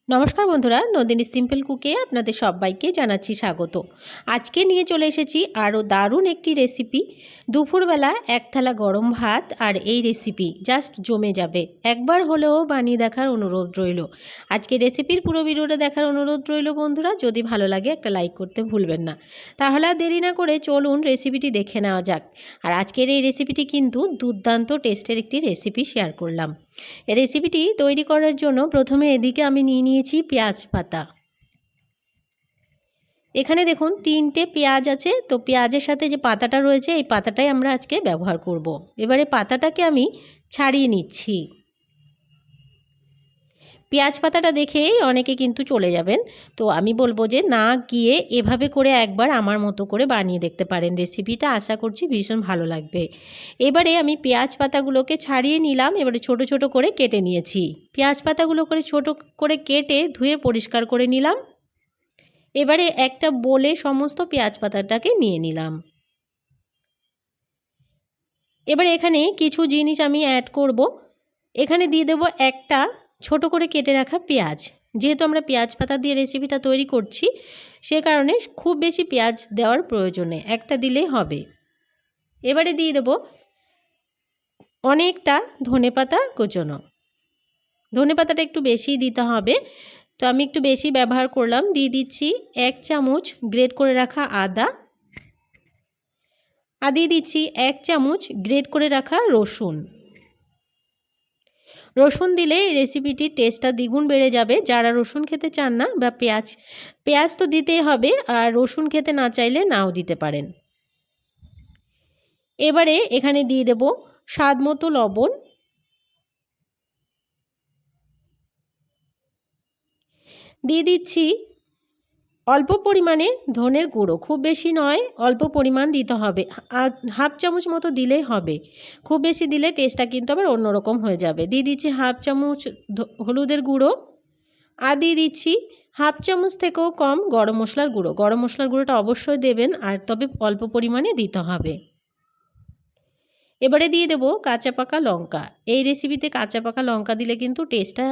নমস্কার বন্ধুরা, নন্দিনী সিম্পল কুকে আপনাদের সবাইকে জানাচ্ছি স্বাগত। আজকে নিয়ে চলে এসেছি আরও দারুণ একটি রেসিপি। দুপুরবেলা এক থালা গরম ভাত আর এই রেসিপি জাস্ট জমে যাবে। একবার হলেও বানিয়ে দেখার অনুরোধ রইল। আজকে রেসিপির পুরো ভিডিওটা দেখার অনুরোধ রইল বন্ধুরা। যদি ভালো লাগে একটা লাইক করতে ভুলবেন না। তাহলে আর দেরি না করে চলুন রেসিপিটি দেখে নেওয়া যাক। আর আজকের এই রেসিপিটি কিন্তু দুর্দান্ত টেস্টের একটি রেসিপি শেয়ার করলাম। এই রেসিপিটি তৈরি করার জন্য প্রথমে এদিকে আমি নিয়ে নিয়েছি পেঁয়াজ পাতা। এখানে দেখুন 3টে পেঁয়াজ আছে। তো পেঁয়াজের সাথে যে পাতাটা রয়েছে এই পাতাটাই আমরা আজকে ব্যবহার করব। এবারে পাতাটাকে আমি ছাড়িয়ে নিচ্ছি। পেঁয়াজ পাতাটা দেখেই অনেকে কিন্তু চলে যাবেন, তো আমি বলবো যে না গিয়ে এভাবে করে একবার আমার মতো করে বানিয়ে দেখতে পারেন। রেসিপিটা আশা করছি ভীষণ ভালো লাগবে। এবারে আমি পেঁয়াজ পাতাগুলোকে ছাড়িয়ে নিলাম। এবারে ছোট ছোট করে কেটে নিয়েছি। পেঁয়াজ পাতাগুলো করে ছোট করে কেটে ধুয়ে পরিষ্কার করে নিলাম। এবারে একটা বোলে সমস্ত পেঁয়াজ পাতাটাকে নিয়ে নিলাম। এবারে এখানে কিছু জিনিস আমি অ্যাড করব। এখানে দিয়ে দেবো একটা ছোট করে কেটে রাখা পেঁয়াজ। যেহেতু আমরা পেঁয়াজ পাতা দিয়ে রেসিপিটা তৈরি করছি, সে কারণে খুব বেশি পেঁয়াজ দেওয়ার প্রয়োজন নেই, একটা দিলেই হবে। এবারে দিয়ে দেবো অনেকটা ধনেপাতা কুচোনো। ধনেপাতাটা একটু বেশি দিতে হবে, তো আমি একটু বেশি ব্যবহার করলাম। দিয়ে দিচ্ছি 1 চামচ গ্রেট করে রাখা আদা। আর দিয়ে দিচ্ছি 1 চামচ গ্রেট করে রাখা রসুন। রসুন দিলে এই রেসিপিটির টেস্টটা দ্বিগুণ বেড়ে যাবে। যারা রসুন খেতে চান না বা পেঁয়াজ তো দিতেই হবে, আর রসুন খেতে না চাইলে নাও দিতে পারেন। এবারে এখানে দিয়ে দেব স্বাদ মতো লবণ। দিয়ে দিচ্ছি অল্প পরিমাণে ধনের গুঁড়ো, খুব বেশি নয়, অল্প পরিমাণ দিতে হবে। আর 1/2 চামচ মতো দিলেই হবে। খুব বেশি দিলে টেস্টটা কিন্তু আবার অন্যরকম হয়ে যাবে। দিয়ে দিচ্ছি 1/2 চামচ হলুদের গুঁড়ো। আর দিয়ে দিচ্ছি 1/2 চামচ থেকেও কম গরম মশলার গুঁড়ো। গরম মশলার গুঁড়োটা অবশ্যই দেবেন, আর তবে অল্প পরিমাণে দিতে হবে। এবারে দিয়ে দেবো কাঁচা পাকা লঙ্কা। এই রেসিপিতে কাঁচা পাকা লঙ্কা দিলে কিন্তু টেস্টটা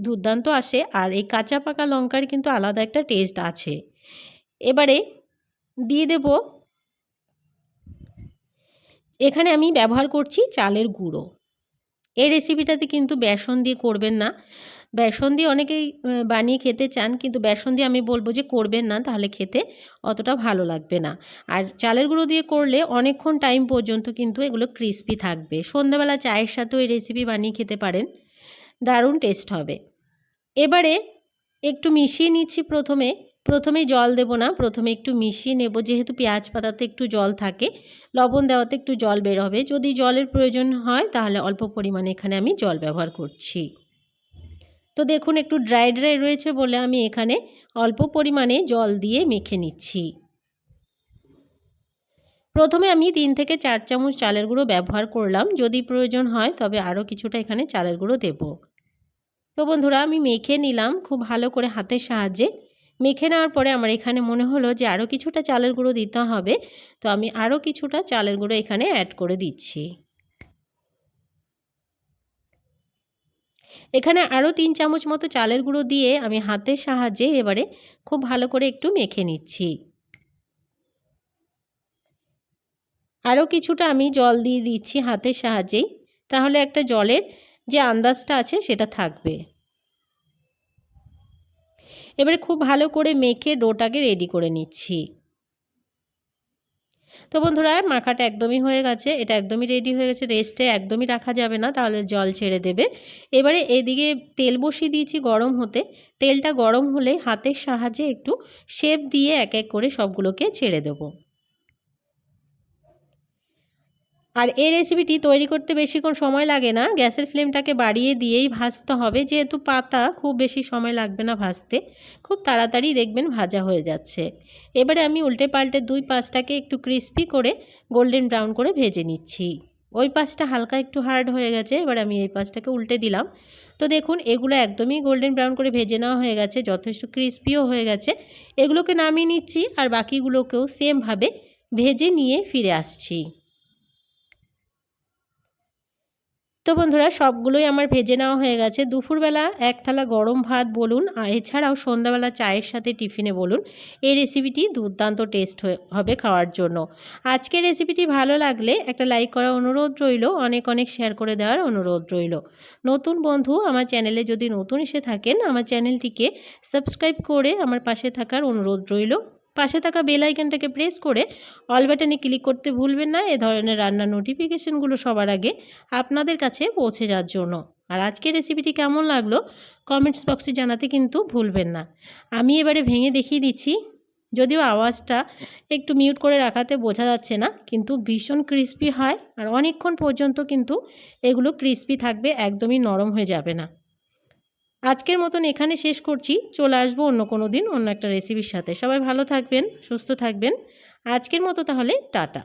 দুর্দান্ত আসে, আর এই কাঁচা পাকা লঙ্কার কিন্তু আলাদা একটা টেস্ট আছে। এবারে দিয়ে দেব, এখানে আমি ব্যবহার করছি চালের গুঁড়ো। এই রেসিপিটাতে কিন্তু বেসন দিয়ে করবেন না। বেসন দিয়ে অনেকেই বানিয়ে খেতে চান, কিন্তু বেসন দিয়ে আমি বলবো যে করবেন না, তাহলে খেতে অতটা ভালো লাগবে না। আর চালের গুঁড়ো দিয়ে করলে অনেকক্ষণ টাইম পর্যন্ত কিন্তু এগুলো ক্রিস্পি থাকবে। সন্ধ্যাবেলা চায়ের সাথেও এই রেসিপি বানিয়ে খেতে পারেন, দারুণ টেস্ট হবে। এবারে একটু মিশিয়ে নিচ্ছি। প্রথমেই জল দেব না, প্রথমে একটু মিশিয়ে নেব। যেহেতু পেঁয়াজ পাতাতে একটু জল থাকে, লবণ দেওয়াতে একটু জল বের হবে। যদি জলের প্রয়োজন হয় তাহলে অল্প পরিমাণে এখানে আমি জল ব্যবহার করছি। তো দেখুন একটু ড্রাই ড্রাই রয়েছে বলে আমি এখানে অল্প পরিমাণে জল দিয়ে মেখে নিচ্ছি। প্রথমে আমি 3 থেকে 4 চামচ চালের গুঁড়ো ব্যবহার করলাম। যদি প্রয়োজন হয় তবে আরও কিছুটা এখানে চালের গুঁড়ো দেব। তো বন্ধুরা আমি মেখে নিলাম খুব ভালো করে হাতের সাহায্যে। মেখে নেওয়ার পরে আমার এখানে মনে হলো যে আরও কিছুটা চালের গুঁড়ো দিতে হবে, তো আমি আরও কিছুটা চালের গুঁড়ো এখানে অ্যাড করে দিচ্ছি। এখানে আরও 3 চামচ মতো চালের গুঁড়ো দিয়ে আমি হাতের সাহায্যে এবারে খুব ভালো করে একটু মেখে নিচ্ছি। আরও কিছুটা আমি জল দিয়ে দিচ্ছি হাতের সাহায্যেই, তাহলে একটা জলের যে আন্দাজটা আছে সেটা থাকবে। এবারে খুব ভালো করে মেখে ডোটাকে রেডি করে নিচ্ছি। তো বন্ধুরা মাখাটা একদমই হয়ে গেছে, এটা একদমই রেডি হয়ে গেছে। রেস্টে একদমই রাখা যাবে না, তাহলে জল ছেড়ে দেবে। এবারে এদিকে তেল বসিয়ে দিয়েছি গরম হতে। তেলটা গরম হলে হাতের সাহায্যে একটু শেপ দিয়ে এক এক করে সবগুলোকে ছেড়ে দেবো। আর এই রেসিপিটি তৈরি করতে বেশিক্ষণ সময় লাগে না। গ্যাসের ফ্লেমটাকে বাড়িয়ে দিয়েই ভাজতে হবে। যেহেতু পাতা খুব বেশি সময় লাগবে না ভাজতে, খুব তাড়াতাড়ি দেখবেন ভাজা হয়ে যাচ্ছে। এবারে আমি উল্টে পাল্টে দুই পাশটাকে একটু ক্রিস্পি করে গোল্ডেন ব্রাউন করে ভেজে নিচ্ছি। ওই পাশটা হালকা একটু হার্ড হয়ে গেছে, এবার আমি এই পাশটাকে উল্টে দিলাম। তো দেখুন এগুলো একদমই গোল্ডেন ব্রাউন করে ভেজে নেওয়া হয়ে গেছে, যথেষ্ট ক্রিস্পিও হয়ে গেছে। এগুলোকে নামিয়ে নিচ্ছি, আর বাকিগুলোকেও সেমভাবে ভেজে নিয়ে ফিরে আসছি। তো বন্ধুরা সবগুলোই আমার ভেজে নেওয়া হয়ে গেছে। দুপুরবেলা এক থালা গরম ভাত বলুন এছাড়াও সন্ধ্যাবেলা চায়ের সাথে টিফিনে বলুন, এই রেসিপিটি দুর্দান্ত টেস্ট হবে খাওয়ার জন্য। আজকের রেসিপিটি ভালো লাগলে একটা লাইক করার অনুরোধ রইল, অনেক অনেক শেয়ার করে দেওয়ার অনুরোধ রইল। নতুন বন্ধু আমার চ্যানেলে যদি নতুন এসে থাকেন, আমার চ্যানেলটিকে সাবস্ক্রাইব করে আমার পাশে থাকার অনুরোধ রইল। পাশে থাকা বেল আইকনটাকে প্রেস করে অল বাটনে ক্লিক করতে ভুলবেন না, এ ধরনের রান্নার নোটিফিকেশনগুলো সবার আগে আপনাদের কাছে পৌঁছে যাওয়ার জন্য। আর আজকের রেসিপিটি কেমন লাগলো কমেন্টস বক্সে জানাতে কিন্তু ভুলবেন না। আমি এবারে ভেঙে দেখিয়ে দিচ্ছি, যদিও আওয়াজটা একটু মিউট করে রাখাতে বোঝা যাচ্ছে না, কিন্তু ভীষণ ক্রিস্পি হয় আর অনেকক্ষণ পর্যন্ত কিন্তু এগুলো ক্রিস্পি থাকবে, একদমই নরম হয়ে যাবে না। আজকের মতন এখানে শেষ করছি, চলে আসবো অন্য কোনো দিন অন্য একটা রেসিপির সাথে। সবাই ভালো থাকবেন, সুস্থ থাকবেন। আজকের মতো তাহলে টাটা।